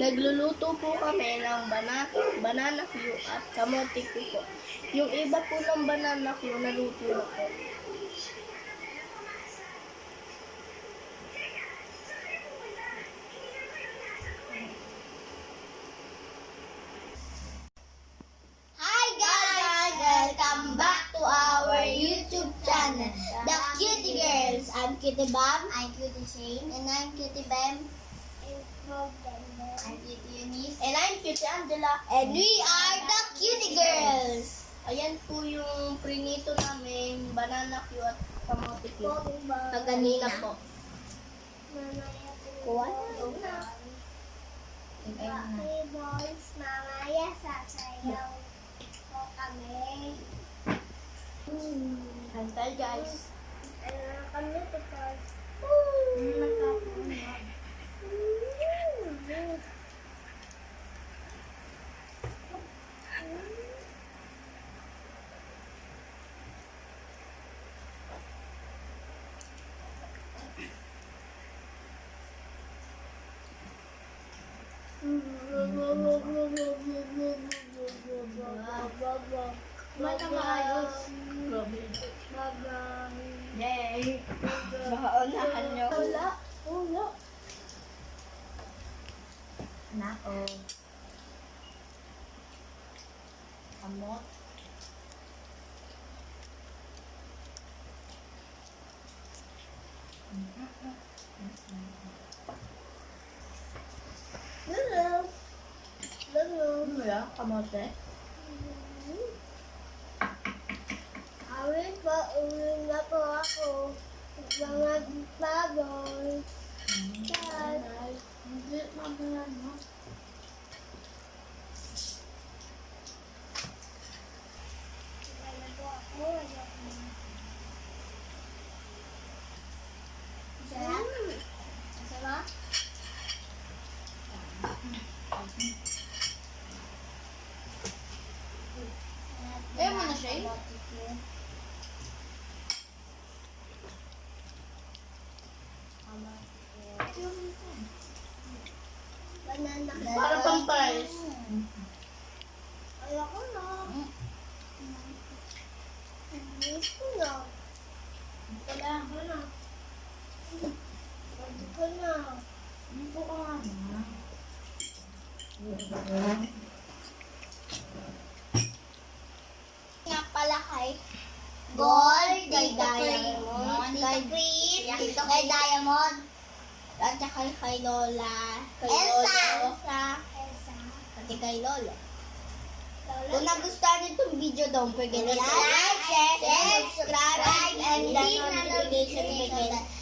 Nagluluto po kami ng banana Q at kamote Q po. Yung iba po ng banana Q, naluto na po. Hi guys! Welcome back to our YouTube channel, The Cutie Girls. I'm Cutie Bam. I'm Cutie Shane. And I'm Cutie Bam. I'm Cutie Eunice. And I'm Cutie Angela. And we are The Cutie Girls. Ayan po yung prinito namin, banana Q at kamote Q. Kaganina po. Kuha Okay, boys, mamaya sasayaw po kami. Hantay guys. Ano na kami tutos? Mata maayos. Yay! Baka unahan nyo. Wala. Nako. Kamot. Ano ya? Kamote? Awin po, uwi na po ako. Mga baboy. Yes. Hindi, mamaya na. Wala po ako. Sarap? Masarap? Eh, mo na siya eh. Banana. Para pang fries. Ayoko na. Miss ko na. Wala. Ako na. Sabi ko na. Dito ka nga na. Nga pala kay Gold, kay Diamond, kay Chris, kay Diamond, at saka kay Lola, Kay Elsa, Lolo. Elsa. pati kay Lolo. Lola. Kung nagustuhan niyo itong video, don't forget to like, share, subscribe, and the notification bell.